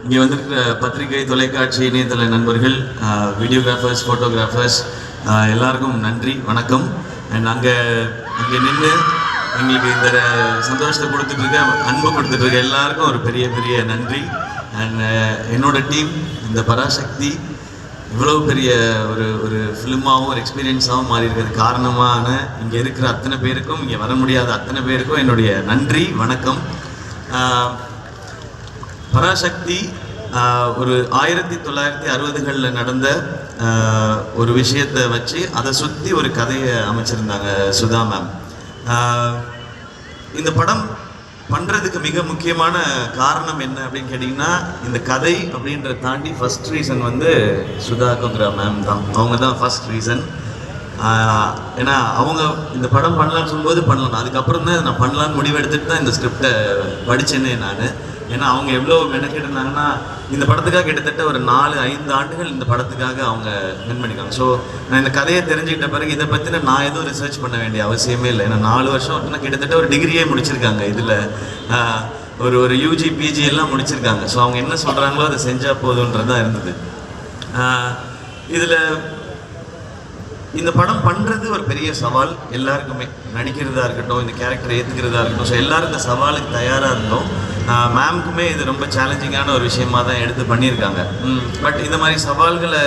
இங்கே வந்திருக்கிற பத்திரிகை, தொலைக்காட்சி, இணையதள நண்பர்கள், வீடியோகிராஃபர்ஸ், ஃபோட்டோகிராஃபர்ஸ் எல்லாருக்கும் நன்றி, வணக்கம். அண்ட் அங்கே நின்று எங்களுக்கு இந்த சந்தோஷத்தை கொடுத்துட்ருக்க, அன்பு கொடுத்துட்ருக்க எல்லாருக்கும் ஒரு பெரிய பெரிய நன்றி. அண்ட் என்னோட டீம் இந்த பராசக்தி இவ்வளோ பெரிய ஒரு ஃபிலிமாகவும் ஒரு எக்ஸ்பீரியன்ஸாகவும் மாறி இருக்கிறது காரணமான இங்கே இருக்கிற அத்தனை பேருக்கும், இங்கே வர முடியாத அத்தனை பேருக்கும் என்னுடைய நன்றி, வணக்கம். பராசக்தி ஒரு 1960களில் நடந்த ஒரு விஷயத்தை வச்சு அதை சுற்றி ஒரு கதையை அமைச்சிருந்தாங்க சுதா மேம். இந்த படம் பண்ணுறதுக்கு மிக முக்கியமான காரணம் என்ன அப்படின்னு கேட்டிங்கன்னா, இந்த கதை அப்படின்றத தாண்டி ஃபஸ்ட் ரீசன் வந்து சுதாக்குங்கிற மேம் தான். அவங்க தான் ஃபஸ்ட் ரீசன். ஏன்னா அவங்க இந்த படம் பண்ணலான்னு சொல்லும்போது பண்ணலாம், அதுக்கப்புறம் தான் நான் பண்ணலான்னு முடிவெடுத்துட்டு தான் இந்த ஸ்கிரிப்டை படித்தேன்னே நான். ஏன்னா அவங்க எவ்வளோ மெனக்கிட்டிருந்தாங்கன்னா, இந்த படத்துக்காக கிட்டத்தட்ட ஒரு 4-5 ஆண்டுகள் இந்த படத்துக்காக அவங்க ஸ்பெண்ட் பண்ணிக்காங்க. ஸோ நான் இந்த கதையை தெரிஞ்சுக்கிட்ட பிறகு இதை பற்றின நான் எதுவும் ரிசர்ச் பண்ண வேண்டிய அவசியமே இல்லை. ஏன்னா 4 வருஷம் அப்படின்னா கிட்டத்தட்ட ஒரு டிகிரியே முடிச்சிருக்காங்க, இதில் ஒரு யூஜி பிஜி எல்லாம் முடிச்சிருக்காங்க. ஸோ அவங்க என்ன சொல்கிறாங்களோ அதை செஞ்சால் போதுன்றது தான் இருந்தது. இதில் இந்த படம் பண்ணுறது ஒரு பெரிய சவால் எல்லாருக்குமே, நடிக்கிறதா இருக்கட்டும், இந்த கேரக்டரை ஏற்றுக்கிறதா இருக்கட்டும். ஸோ எல்லோரும் இந்த சவாலுக்கு தயாராக இருந்தோம். மேம்க்குமே இது ரொம்ப சேலஞ்சிங்கான ஒரு விஷயமாக தான் எடுத்து பண்ணியிருக்காங்க. பட் இந்த மாதிரி சவால்களை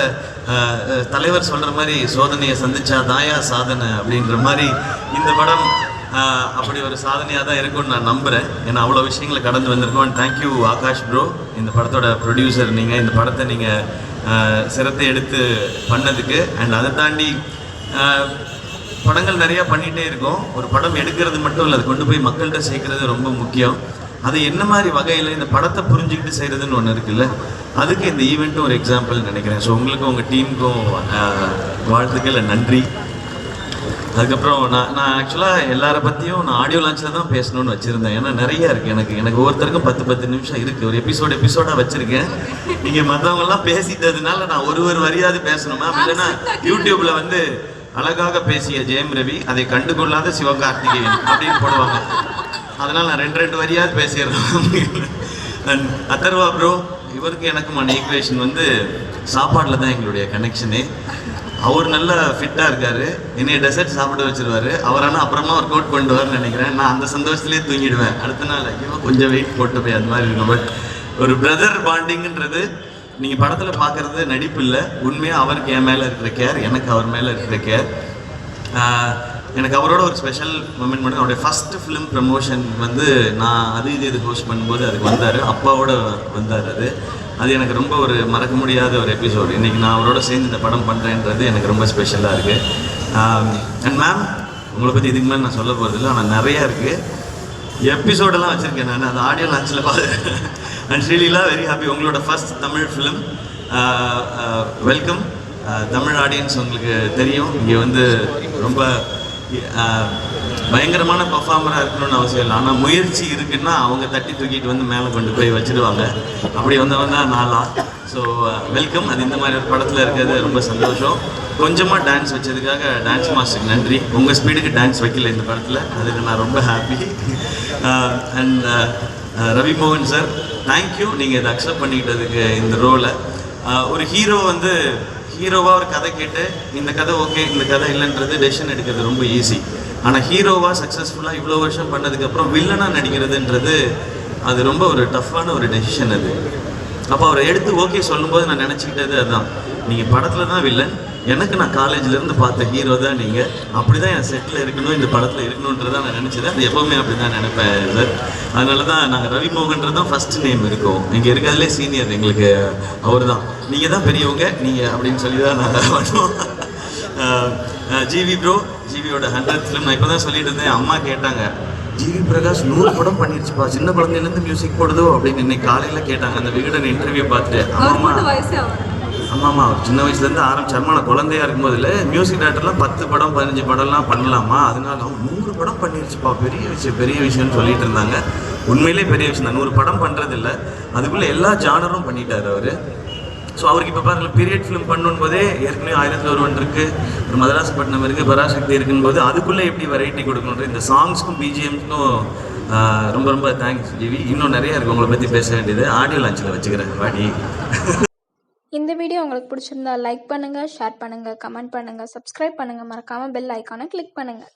தலைவர் சொல்கிற மாதிரி சோதனையை சந்திச்சா தாயா சாதனை அப்படின்ற மாதிரி இந்த படம் அப்படி ஒரு சாதனையாக தான் இருக்கும்னு நான் நம்புகிறேன். ஏன்னா அவ்வளோ விஷயங்களை கடந்து வந்திருக்கோம். அண்ட் தேங்க்யூ ஆகாஷ் ப்ரோ, இந்த படத்தோட ப்ரொடியூசர் நீங்கள், இந்த படத்தை நீங்கள் சிரத்தை எடுத்து பண்ணதுக்கு. அண்ட் அதை தாண்டி படங்கள் நிறையா பண்ணிகிட்டே இருக்கோம். ஒரு படம் எடுக்கிறது மட்டும் இல்லை, அது கொண்டு போய் மக்கள்கிட்ட சேர்க்கறது ரொம்ப முக்கியம். அது என்ன மாதிரி வகையில் இந்த படத்தை புரிஞ்சுக்கிட்டு செய்கிறதுன்னு ஒன்று இருக்குல்ல, அதுக்கு இந்த ஈவெண்ட்டும் ஒரு எக்ஸாம்பிள் நினைக்கிறேன். ஸோ உங்களுக்கும் உங்கள் டீமுக்கும் வாழ்த்துக்கள், நன்றி. அதுக்கப்புறம் நான் ஆக்சுவலாக எல்லாரை பற்றியும் நான் ஆடியோ லான்ச்சில் தான் பேசணும்னு வச்சுருந்தேன். ஏன்னா நிறையா இருக்குது, எனக்கு ஒவ்வொருத்தருக்கும் 10 நிமிஷம் இருக்குது. ஒரு எபிசோடாக வச்சுருக்கேன். நீங்கள் மற்றவங்கெல்லாம் பேசிட்டதுனால நான் ஒரு வரியாவது பேசணும் மேம். இல்லைன்னா யூடியூப்பில் வந்து அழகாக பேசிய ஜெயம் ரவி, அதை கண்டுகொள்ளாத சிவகார்த்திகேயன் அப்படின்னு போடுவாங்க. அதனால் நான் 2 வரியாவது பேசிடுறேன். அண்ட் அதர்வா ப்ரோ, இவருக்கு எனக்குமான ஈக்குவேஷன் வந்து சாப்பாட்டில் தான் எங்களுடைய கனெக்ஷனே. அவர் நல்லா ஃபிட்டாக இருக்கார், என்னைய டெசர்ட் சாப்பிட வச்சுருவார். அவர் ஆனால் அப்புறமா ஒரு கோட் கொண்டு வரேன்னு நினைக்கிறேன். நான் அந்த சந்தோஷத்துலேயே தூங்கிடுவேன். அடுத்த நாள் ஐயோ கொஞ்சம் வெயிட் போட்டு போய் அது மாதிரி இருக்கும். பட் ஒரு பிரதர் பாண்டிங்கிறது நீங்கள் படத்தில் பார்க்குறது நடிப்பு இல்லை, உண்மையாக அவருக்கு என் மேலே இருக்கிற கேர், எனக்கு அவர் மேலே இருக்கிற கேர். எனக்கு அவரோட ஒரு ஸ்பெஷல் மூமெண்ட் மட்டும், அவருடைய ஃபஸ்ட்டு ஃபிலிம் ப்ரமோஷன் வந்து நான் இது ஹோஸ்ட் பண்ணும்போது அதுக்கு வந்தார், அப்பாவோட வந்தார். அது எனக்கு ரொம்ப ஒரு மறக்க முடியாத ஒரு எபிசோடு. இன்றைக்கி நான் அவரோட சேர்ந்து இந்த படம் பண்ணுறேன்றது எனக்கு ரொம்ப ஸ்பெஷலாக இருக்குது. அண்ட் மேம், உங்களை பற்றி இதுக்கு மேலே நான் சொல்ல போகிறதில்ல, ஆனால் நிறையா இருக்குது. எபிசோடெல்லாம் வச்சுருக்கேன் நான், அது ஆடியோ லான்ச்சில் பார்த்து. அண்ட் ஸ்ரீலீலா, வெரி ஹாப்பி, உங்களோட first Tamil film. Welcome. Tamil audience உங்களுக்கு தெரியும், இங்கே வந்து ரொம்ப பயங்கரமான பர்ஃபார்மராக இருக்கணும்னு அவசியம் இல்லை. ஆனால் முயற்சி இருக்குன்னா அவங்க தட்டி தூக்கிட்டு வந்து மேலே கொண்டு போய் வச்சுடுவாங்க. அப்படி வந்தவங்க தான் நாளா. So welcome. அது இந்த மாதிரி ஒரு படத்தில் இருக்கிறது ரொம்ப சந்தோஷம். கொஞ்சமாக டான்ஸ் வச்சதுக்காக டான்ஸ் மாஸ்டருக்கு நன்றி. உங்கள் ஸ்பீடுக்கு டான்ஸ் வைக்கல இந்த படத்தில், அதுக்கு நான் ரொம்ப ஹாப்பி. அண்ட் ரவி மோகன் சார், தேங்க்யூ, நீங்கள் இதை அக்செப்ட் பண்ணிக்கிட்டதுக்கு இந்த ரோலை. ஒரு ஹீரோ வந்து ஹீரோவாக ஒரு கதை கேட்டு இந்த கதை ஓகே, இந்த கதை இல்லைன்றது டெசிஷன் எடுக்கிறது ரொம்ப ஈஸி. ஆனால் ஹீரோவாக சக்ஸஸ்ஃபுல்லாக இவ்வளோ வருஷம் பண்ணதுக்கப்புறம் வில்லனாக நடிக்கிறதுன்றது அது ரொம்ப ஒரு டஃப்பான ஒரு டெசிஷன் அது. அப்போ அவரை எடுத்து ஓகே சொல்லும்போது நான் நினச்சிக்கிட்டது அதுதான், நீங்கள் படத்தில் தான் வில்லன், எனக்கு நான் காலேஜ்லேருந்து பார்த்த ஹீரோ தான் நீங்கள், அப்படி தான் என் செட்டில் இருக்கணும், இந்த படத்தில் இருக்கணுன்றதான் நான் நினச்சது. அது எப்போவுமே அப்படி தான் நினைப்பேன் சார். அதனால தான் நாங்கள் ரவி மோகன்றது தான் ஃபஸ்ட்டு நேம் இருக்கும். இங்கே இருக்கிறதுலே சீனியர் எங்களுக்கு அவர் தான். நீங்கள் தான் பெரியவங்க நீங்கள் அப்படின்னு சொல்லி தான் நாங்கள் பண்ணுவோம். ஜிவி ப்ரோ, ஜிவியோட 100th ஃபிலிம். நான் இப்போ தான் சொல்லிட்டு இருந்தேன், அம்மா கேட்டாங்க, ஜிவி பிரகாஷ் 100 படம் பண்ணிருச்சுப்பா, சின்ன குழந்தையிலேருந்து மியூசிக் போடுதோ அப்படின்னு இன்னைக்கு காலையில் கேட்டாங்க. அந்த விகடன் இன்டர்வியூ பார்த்துட்டு, ஆமாம்மா அவர் சின்ன வயசுலேருந்து ஆரம்பிச்சாருமா, நான் குழந்தையா இருக்கும்போதில் மியூசிக் டேரக்டர்லாம் 10 படம் 15 படம்லாம் பண்ணலாமா, அதனால அவங்க 100 படம் பண்ணிருச்சுப்பா, பெரிய விஷயம்னு சொல்லிட்டு இருந்தாங்க. உண்மையிலே பெரிய விஷயம் தான். 100 படம் பண்ணுறது இல்லை, அதுக்குள்ளே எல்லா ஜானரும் பண்ணிட்டார் அவர். ஸோ அவருக்கு இப்போ பாருங்கள் பீரியட் ஃபிலிம் பண்ணணும் போதே ஏற்கனவே 1001 இருக்குது, ஒரு மதராசப்பட்டினம் இருக்குது, பராசக்தி இருக்குன்னு போது அதுக்குள்ளே எப்படி வெரைட்டி கொடுக்கணுன்ற இந்த சாங்ஸ்க்கும் பிஜிஎம்ஸ்க்கும் ரொம்ப ரொம்ப தேங்க்ஸ் ஜிவி. இன்னும் நிறைய இருக்குது உங்களை பற்றி பேச வேண்டியது. ஆடியோ லான்ச்சில் வச்சுக்கிறேன் வாடி. இந்த வீடியோ உங்களுக்கு பிடிச்சிருந்தா லைக் பண்ணுங்கள், ஷேர் பண்ணுங்கள், கமெண்ட் பண்ணுங்கள், சப்ஸ்கிரைப் பண்ணுங்கள், மறக்காமல் பெல் ஐக்கானை கிளிக் பண்ணுங்கள்.